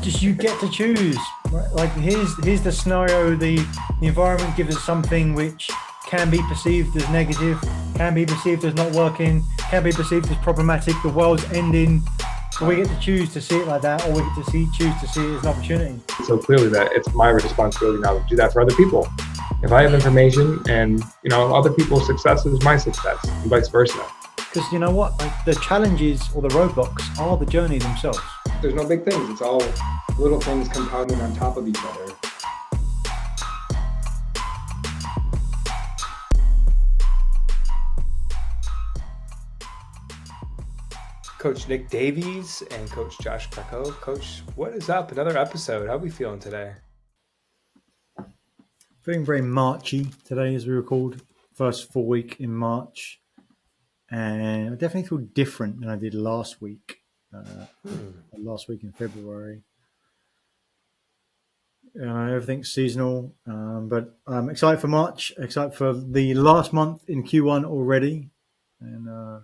just you get to choose. Right? Like here's the scenario. The environment gives us something which can be perceived as negative, can be perceived as not working, can be perceived as problematic. The world's ending. But we get to choose to see it like that, or we get to choose to see it as an opportunity. So clearly that it's my responsibility now to do that for other people. If I have information and, other people's success is my success and vice versa. Because you know what? Like, the challenges or the roadblocks are the journey themselves. There's no big things. It's all little things compounding on top of each other. Coach Nick Davies and Coach Josh Greco. Coach, what is up? Another episode. How are we feeling today? Feeling very Marchy today as we record. First full week in March. And I definitely feel different than I did last week. Last week in February. Everything's seasonal. But I'm excited for March. Excited for the last month in Q1 already. And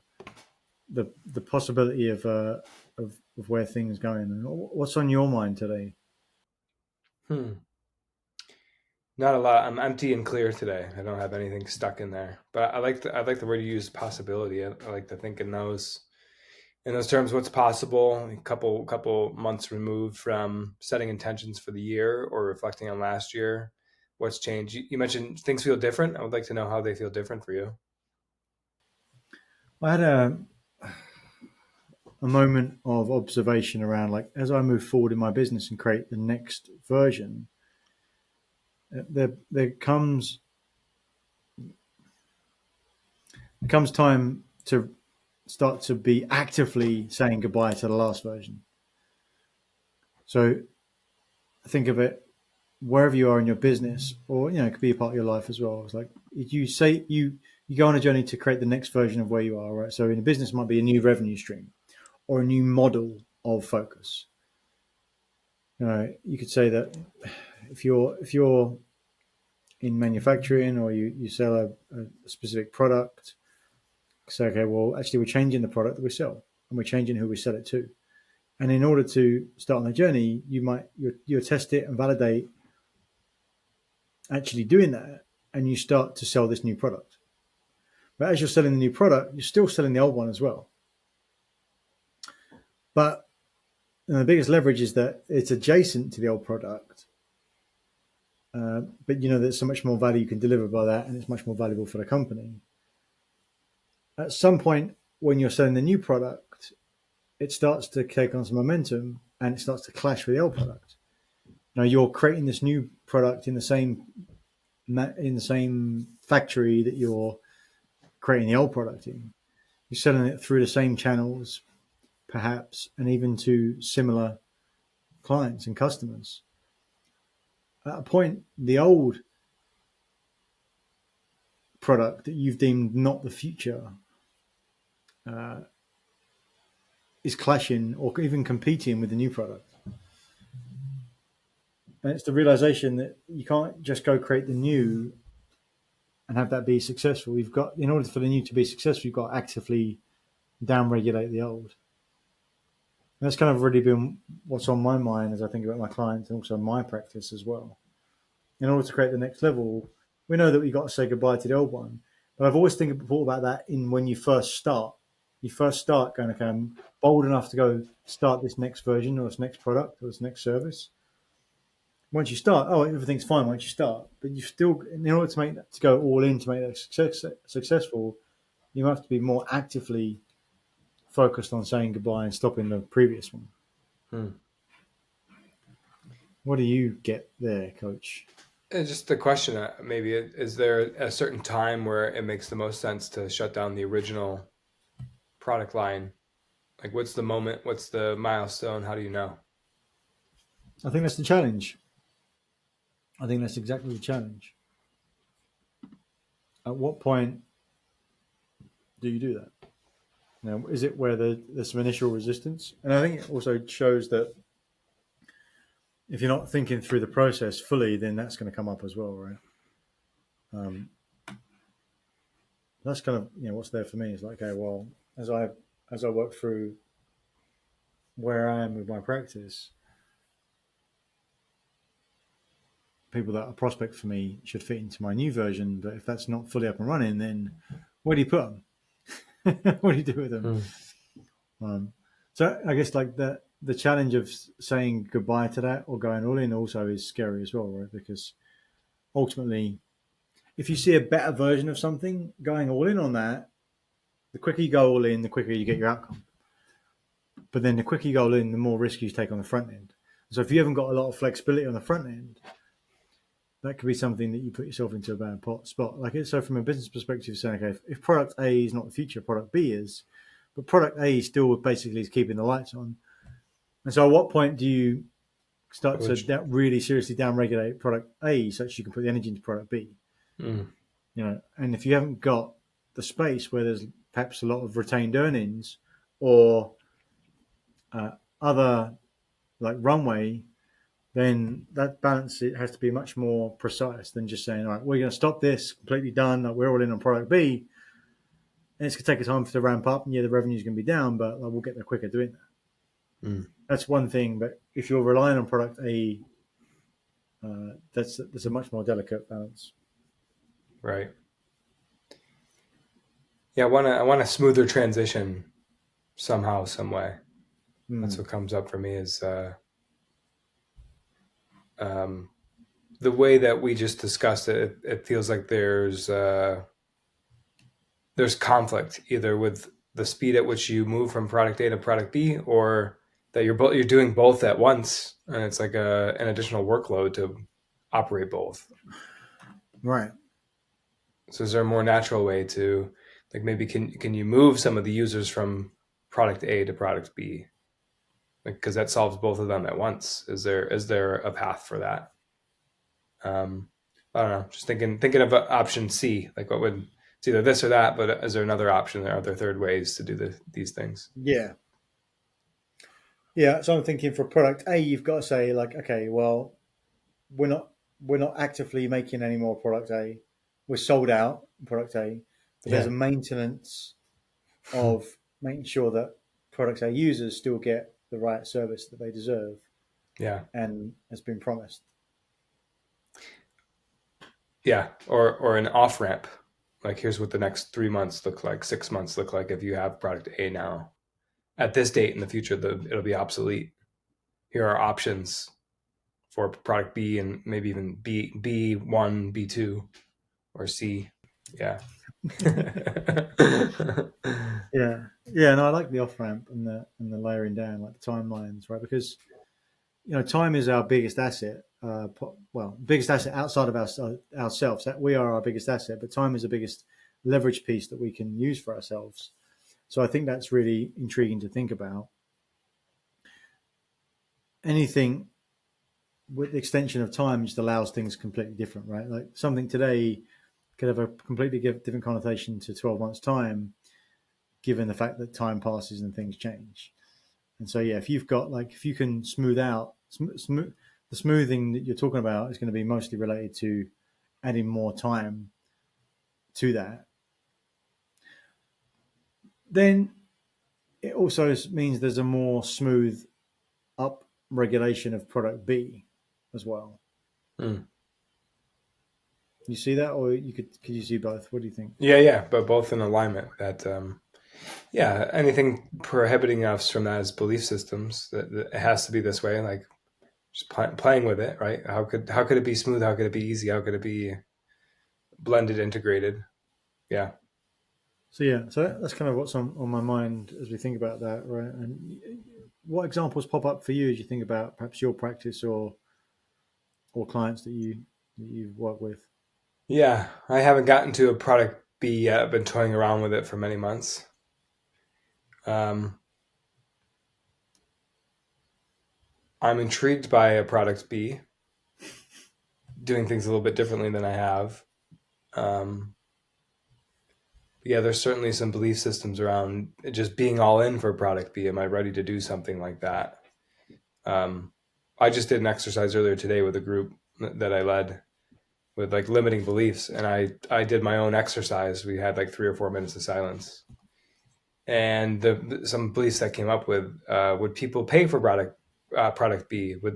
the possibility of where things are going. And what's on your mind today? Not a lot. I'm empty and clear today. I don't have anything stuck in there. But I like the word you use, possibility. I like to think in those terms. What's possible? A couple months removed from setting intentions for the year or reflecting on last year. What's changed? You mentioned things feel different. I would like to know how they feel different for you. I had a moment of observation around, like, as I move forward in my business and create the next version, there comes time to start to be actively saying goodbye to the last version. So think of it wherever you are in your business, or it could be a part of your life as well. It's like you say you go on a journey to create the next version of where you are, right? So in a business, it might be a new revenue stream or a new model of focus. You could say that if you're in manufacturing or you sell a specific product, say, okay, well, actually we're changing the product that we sell and we're changing who we sell it to. And in order to start on the journey, you'll test it and validate actually doing that, and you start to sell this new product. But as you're selling the new product, you're still selling the old one as well. But the biggest leverage is that it's adjacent to the old product. But there's so much more value you can deliver by that, and it's much more valuable for the company. At some point, when you're selling the new product, it starts to take on some momentum, and it starts to clash with the old product. Now you're creating this new product in the same factory that you're creating the old product in. You're selling it through the same channels, perhaps, and even to similar clients and customers. At a point, the old product that you've deemed not the future is clashing or even competing with the new product. And it's the realization that you can't just go create the new and have that be successful. In order for the new to be successful, you've got to actively down-regulate the old. And that's kind of really been what's on my mind as I think about my clients and also my practice as well. In order to create the next level, we know that we've got to say goodbye to the old one. But I've always thought about that when you first start. You first start going to come bold enough to go start this next version or this next product or this next service. Once you start, everything's fine once you start. But you still, in order to go all in to make that successful, you have to be more actively focused on saying goodbye and stopping the previous one. What do you get there, Coach? Just the question, maybe, is there a certain time where it makes the most sense to shut down the original product line? Like, what's the moment? What's the milestone? How do you know? I think that's the challenge. I think that's exactly the challenge. At what point do you do that? Now, is it where there's some initial resistance? And I think it also shows that if you're not thinking through the process fully, then that's going to come up as well, right? That's kind of what's there for me is like, okay, well, as I work through where I am with my practice, people that are prospect for me should fit into my new version. But if that's not fully up and running, then where do you put them? What do you do with them? So I guess like the challenge of saying goodbye to that or going all in also is scary as well, right? Because ultimately, if you see a better version of something, going all in on that, the quicker you go all in, the quicker you get your outcome. But then the quicker you go all in, the more risk you take on the front end. So if you haven't got a lot of flexibility on the front end, that could be something that you put yourself into a bad spot. Like so from a business perspective, saying, okay, if product A is not the future, product B is, but product A still basically is keeping the lights on. And so at what point do you start to really seriously downregulate product A such you can put the energy into product B? You know, and if you haven't got the space where there's perhaps a lot of retained earnings or other like runway, then that balance it has to be much more precise than just saying, all right, we're going to stop this, completely done, like we're all in on product B, and it's going to take a time to ramp up, and the revenue is going to be down, but like, we'll get there quicker doing that. That's one thing, but if you're relying on product A, that's a much more delicate balance. Right. Yeah, I want a smoother transition somehow, some way. That's what comes up for me is the way that we just discussed it. It feels like there's conflict either with the speed at which you move from product A to product B, or that you're doing both at once, and it's like an additional workload to operate both. Right. So is there a more natural way to, like, maybe can you move some of the users from product A to product B? Like, because that solves both of them at once. Is there a path for that? I don't know. Just thinking of option C. Like, it's either this or that, but is there another option? Are there third ways to do these things? Yeah. Yeah. So I'm thinking for product A, you've got to say like, okay, well, we're not actively making any more product A. We're sold out product A. But there's a maintenance of making sure that product A users still get the right service that they deserve. Yeah. And has been promised. Yeah. Or an off ramp. Like, here's what the next 3 months look like, 6 months look like if you have product A now. At this date in the future, it'll be obsolete. Here are options for product B and maybe even B1, B2, or C. Yeah. Yeah. No, I like the off ramp and the layering down, like the timelines, right? Because time is our biggest asset. Biggest asset outside of ourselves. That we are our biggest asset, but time is the biggest leverage piece that we can use for ourselves. So I think that's really intriguing to think about. Anything with the extension of time just allows things completely different, right? Like something today could have a completely different connotation to 12 months' time, given the fact that time passes and things change. And so, if you've got if you can smooth out, the smoothing that you're talking about is going to be mostly related to adding more time to that. Then it also means there's a more smooth up regulation of product B as well. You see that, or could you see both? What do you think? Yeah, but both in alignment. That anything prohibiting us from that as belief systems, that it has to be this way. Like just playing with it, right? How could it be smooth? How could it be easy? How could it be blended, integrated? Yeah. So that's kind of what's on my mind as we think about that, right? And what examples pop up for you as you think about perhaps your practice or clients that you've worked with? Yeah, I haven't gotten to a product B yet. I've been toying around with it for many months. I'm intrigued by a product B, doing things a little bit differently than I have. There's certainly some belief systems around just being all in for product B. Am I ready to do something like that? I just did an exercise earlier today with a group that I led with like limiting beliefs, and I did my own exercise. We had like 3 or 4 minutes of silence, and some beliefs that came up with: would people pay for product B? Would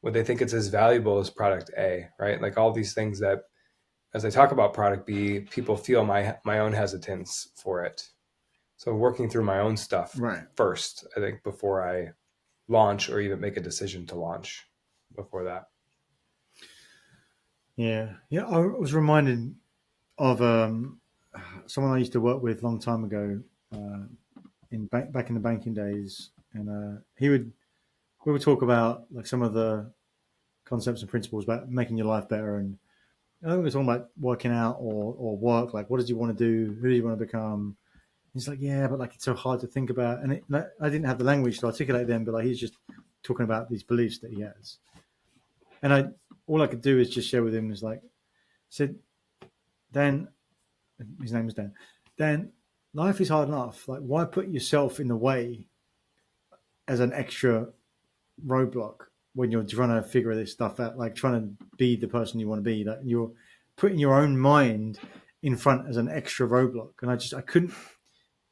would they think it's as valuable as product A, right? Like all these things that, as I talk about product B, people feel my own hesitance for it. So working through my own stuff first, I think, before I launch or even make a decision to launch before that. Yeah. I was reminded of someone I used to work with a long time ago, back in the banking days, and we would talk about like some of the concepts and principles about making your life better, and I think we were talking about working out or work. Like, what does he want to do? Who do you want to become? He's like, yeah, but like it's so hard to think about, and I didn't have the language to articulate them, but like he's just talking about these beliefs that he has, and all I could do is just share with him is like, said, Dan, his name is Dan. Dan, life is hard enough. Like, why put yourself in the way as an extra roadblock when you're trying to figure this stuff out? Like trying to be the person you want to be. Like you're putting your own mind in front as an extra roadblock, and I couldn't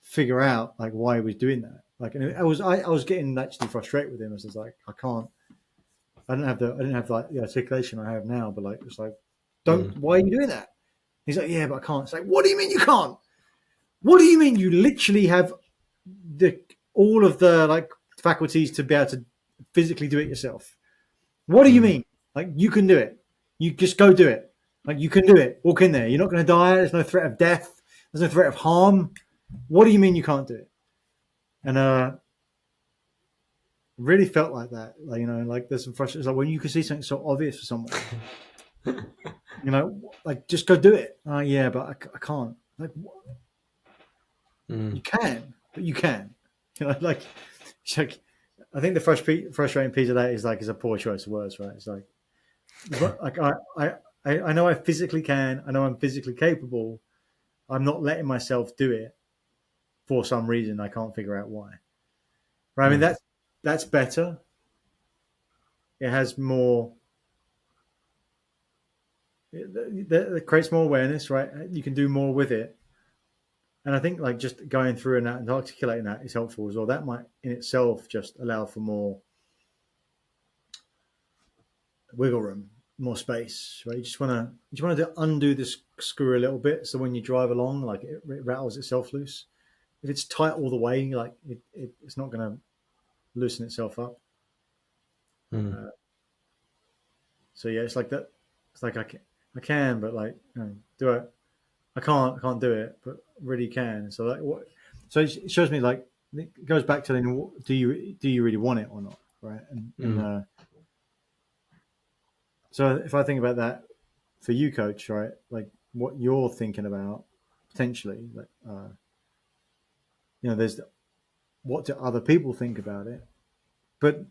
figure out like why he was doing that. Like, and I was getting actually frustrated with him. I was like, I didn't have like the articulation I have now, but like it's like, why are you doing that? He's like, yeah, but I can't. It's like, what do you mean you can't? What do you mean you literally have all of the like faculties to be able to physically do it yourself? What do you mean? Like, you can do it. You just go do it. Like, you can do it. Walk in there. You're not going to die. There's no threat of death. There's no threat of harm. What do you mean you can't do it? And really felt like that. Like, like there's some frustration. It's like when you can see something so obvious for someone, like just go do it. Yeah, but I can't. Like, you can, but you can. Like, it's like, I think the frustrating piece of that is like, it's a poor choice of words, right? It's like I know I physically can. I know I'm physically capable. I'm not letting myself do it for some reason. I can't figure out why. Right? I mean, that's better. It has more. It creates more awareness, right? You can do more with it. And I think like just going through and articulating that is helpful as well. That might in itself just allow for more wiggle room, more space, right? You just want to undo this screw a little bit, so when you drive along, like it rattles itself loose. If it's tight all the way, like it's not going to loosen itself up. So yeah, it's like that. It's like I can, but like do it. I can't do it, but really can. So like what? So it shows me like it goes back to then, do you really want it or not, right? And so if I think about that for you, coach, right? Like what you're thinking about potentially, like there's what do other people think about it, but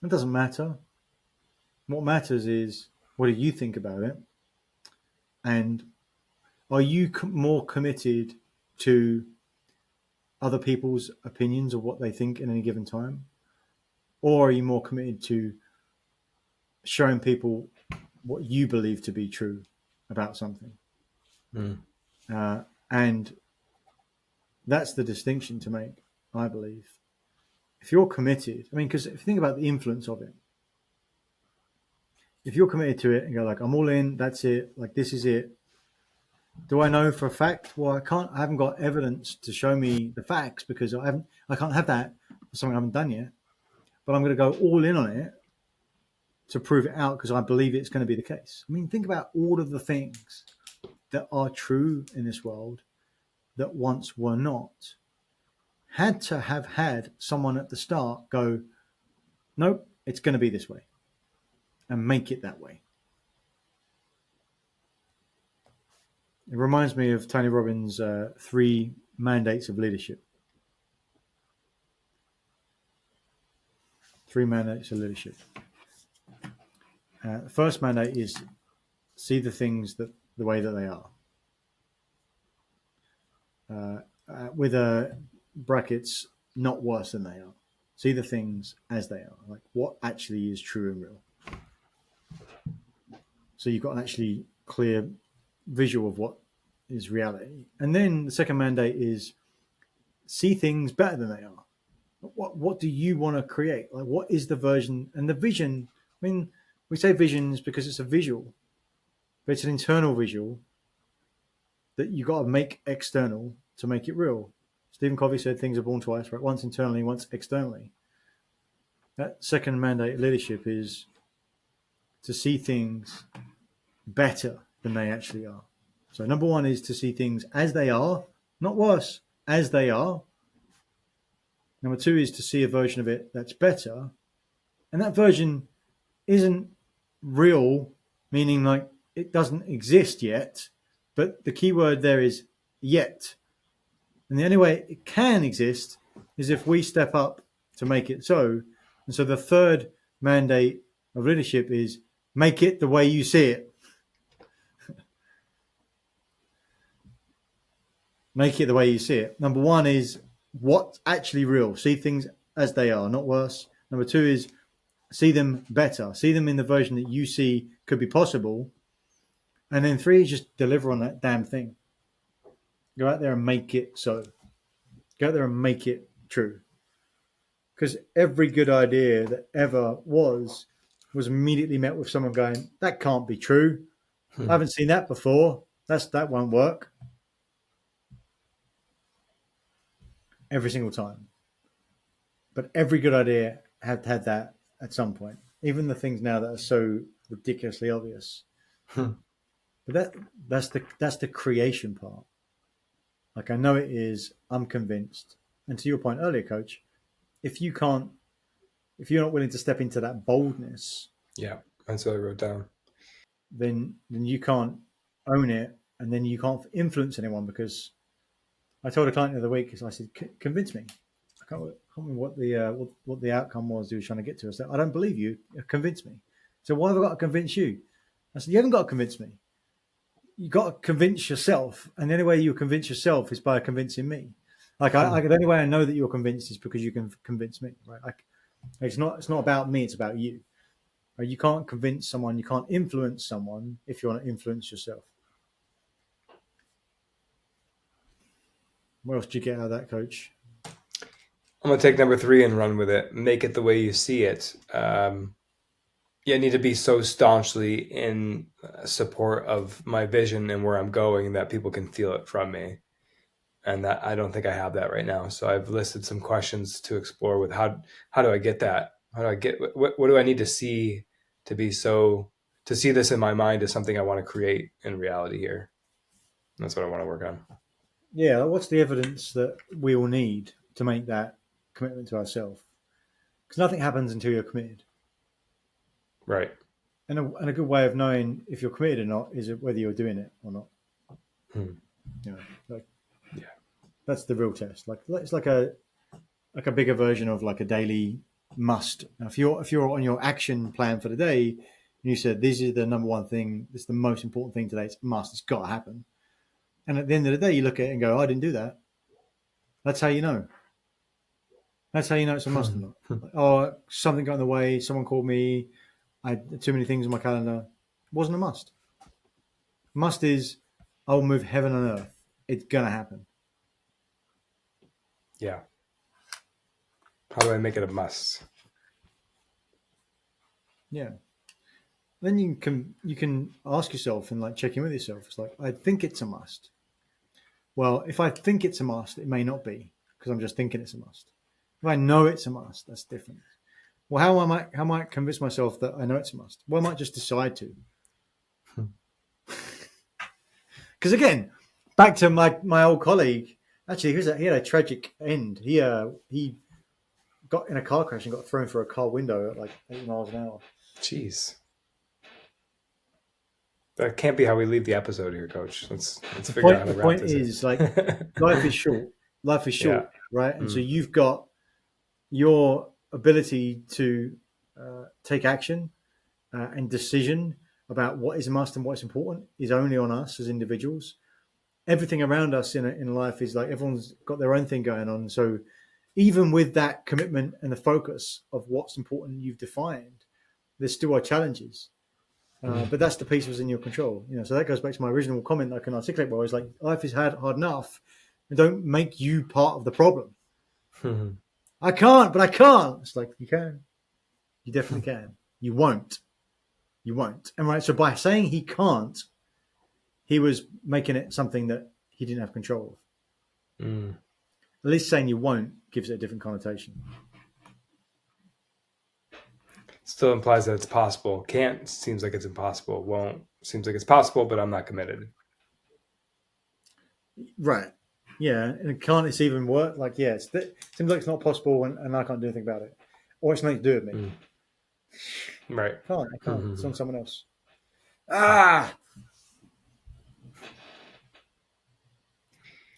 it doesn't matter. What matters is what do you think about it, and are you more committed to other people's opinions of what they think in any given time? Or are you more committed to showing people what you believe to be true about something? And that's the distinction to make, I believe. If you're committed, I mean, because if you think about the influence of it, if you're committed to it and go like, I'm all in, that's it, like this is it. Do I know for a fact? Well, I haven't got evidence to show me the facts because I can't have that for something I haven't done yet. But I'm going to go all in on it to prove it out because I believe it's going to be the case. I mean, think about all of the things that are true in this world that once were not. Had to have had someone at the start go, nope, it's going to be this way, and make it that way. It reminds me of Tony Robbins' 3 mandates of leadership. 3 mandates of leadership. The first mandate is see the things the way that they are. With brackets, not worse than they are. See the things as they are, like what actually is true and real. So you've got an actually clear visual of what is reality. And then the second mandate is see things better than they are. What do you want to create? Like what is the version and the vision I mean, we say visions because it's a visual, but it's an internal visual that you got to make external to make it real. Stephen Covey said things are born twice, right? Once internally, once externally. That second mandate of leadership is to see things better than they actually are. So number one is to see things as they are, not worse, as they are. Number two is to see a version of it that's better. And that version isn't real, meaning like it doesn't exist yet. But the key word there is yet. And the only way it can exist is if we step up to make it so. And so the third mandate of leadership is make it the way you see it. Make it the way you see it. Number one is what's actually real. See things as they are, not worse. Number two is see them better. See them in the version that you see could be possible. And then three is just deliver on that damn thing. Go out there and make it so. Go out there and make it true. Because every good idea that ever was immediately met with someone going, that can't be true. I haven't seen that before. That won't work. Every single time. But every good idea had that at some point. Even the things now that are so ridiculously obvious. But that's the creation part. Like I know it is, I'm convinced. And to your point earlier, Coach, if you're not willing to step into that boldness, Yeah, that's what I wrote down. Then you can't own it, and then you can't influence anyone. Because I told a client the other week, I said, convince me. I can't remember what the outcome was he was trying to get to. I said, I don't believe you. Convince me. So why have I got to convince you? I said, you haven't got to convince me. You got to convince yourself, and the only way you convince yourself is by convincing me. Like the only way I know that you're convinced is because you can convince me, right? It's not about me; it's about you. Right? You can't convince someone, you can't influence someone if you want to influence yourself. What else did you get out of that, Coach? I'm gonna take number 3 and run with it. Make it the way you see it. You need to be so staunchly in support of my vision and where I'm going that people can feel it from me. And that I don't think I have that right now. So I've listed some questions to explore with how do I get that? How do I get, what do I need to see to see this in my mind as something I want to create in reality here? That's what I want to work on. Yeah. What's the evidence that we will need to make that commitment to ourselves? Because nothing happens until you're committed. Right. And a good way of knowing if you're committed or not is whether you're doing it or not. That's the real test. Like it's like a bigger version of like a daily must. Now, if you're on your action plan for the day, and you said this is the number one thing, this is the most important thing today. It's a must. It's got to happen. And at the end of the day, you look at it and go, I didn't do that. That's how you know. That's how you know it's a must or not. Or something got in the way. Someone called me. I had too many things on my calendar. It wasn't a must. Must is, I will move heaven and earth. It's going to happen. Yeah. How do I make it a must? Yeah. Then you can ask yourself and like check in with yourself. It's like, I think it's a must. Well, if I think it's a must, it may not be because I'm just thinking it's a must. If I know it's a must, that's different. Well, how might I convince myself that I know it's a must? Well, I might just decide to. Because again, back to my old colleague. Actually, he had a tragic end. He got in a car crash and got thrown through a car window at like 8 miles an hour. Jeez. That can't be how we leave the episode here, Coach. Let's figure out how to wrap this. The point is, like, life is short. Life is short, right? And so you've got your ability to take action and decision about what is a must and what is important is only on us as individuals. Everything around us in life is like everyone's got their own thing going on. So even with that commitment and the focus of what's important you've defined, there still are challenges. But that's the piece that's in your control. So that goes back to my original comment that I can articulate well. Is like life is hard enough, and don't make you part of the problem. I can't, but I can't. It's like you can. You definitely can. You won't. And right, so by saying he can't, he was making it something that he didn't have control of. At least saying you won't gives it a different connotation. Still implies that it's possible. Can't seems like it's impossible. Won't seems like it's possible, but I'm not committed. Right. Yeah. And can't it's even work? Like, yeah, it seems like it's not possible and I can't do anything about it. Or it's nothing to do with me. Right. I can't. It's on someone else. I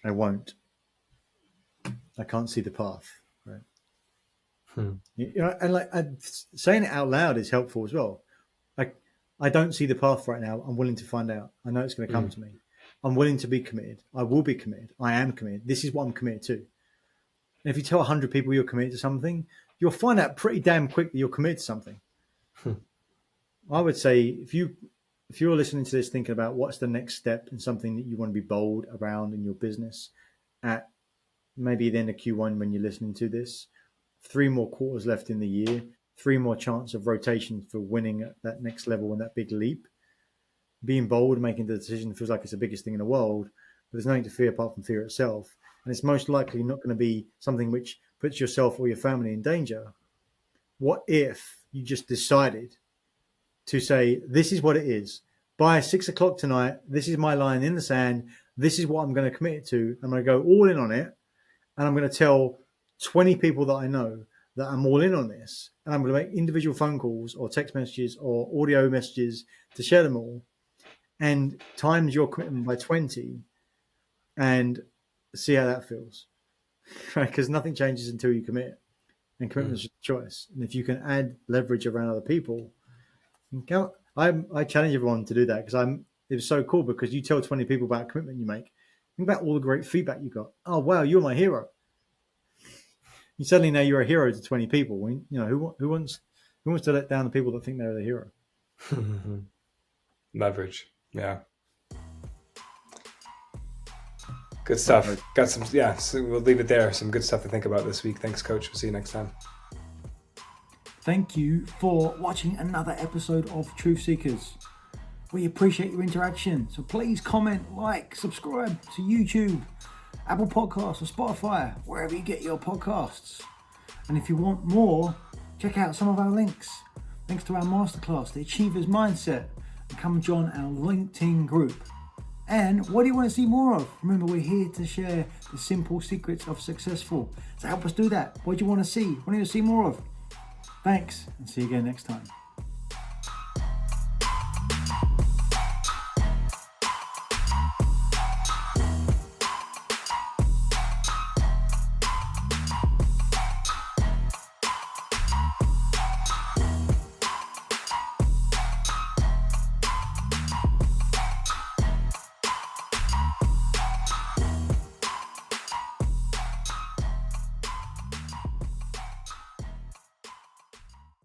won't. I can't see the path. Right. You know, and like saying it out loud is helpful as well. Like, I don't see the path right now. I'm willing to find out. I know it's going to come to me. I'm willing to be committed. I will be committed. I am committed. This is what I'm committed to. And if you tell 100 people you're committed to something, you'll find out pretty damn quick that you're committed to something. I would say if you're listening to this thinking about what's the next step in something that you want to be bold around in your business at maybe the end of Q1 when you're listening to this, 3 more quarters left in the year, 3 more chances of rotation for winning at that next level and that big leap. Being bold and making the decision feels like it's the biggest thing in the world, but there's nothing to fear apart from fear itself. And it's most likely not going to be something which puts yourself or your family in danger. What if you just decided to say, this is what it is. By 6 o'clock tonight, this is my line in the sand. This is what I'm going to commit to. I'm going to go all in on it. And I'm going to tell 20 people that I know that I'm all in on this. And I'm going to make individual phone calls or text messages or audio messages to share them all. And times your commitment by 20 and see how that feels. Right? Because nothing changes until you commit. And commitment is a choice. And if you can add leverage around other people, I challenge everyone to do that because it was so cool because you tell 20 people about a commitment you make. Think about all the great feedback you got. Oh, wow, you're my hero. You suddenly know you're a hero to 20 people. You know, who wants to let down the people that think they're the hero? Leverage. Yeah. Good stuff. Got some, so we'll leave it there. Some good stuff to think about this week. Thanks, Coach. We'll see you next time. Thank you for watching another episode of Truth Seekers. We appreciate your interaction. So please comment, like, subscribe to YouTube, Apple Podcasts, or Spotify, wherever you get your podcasts. And if you want more, check out some of our links. Links to our masterclass, The Achiever's Mindset, and come join our LinkedIn group. And what do you want to see more of? Remember, we're here to share the simple secrets of successful. So help us do that. What do you want to see? What do you want to see more of? Thanks, and see you again next time.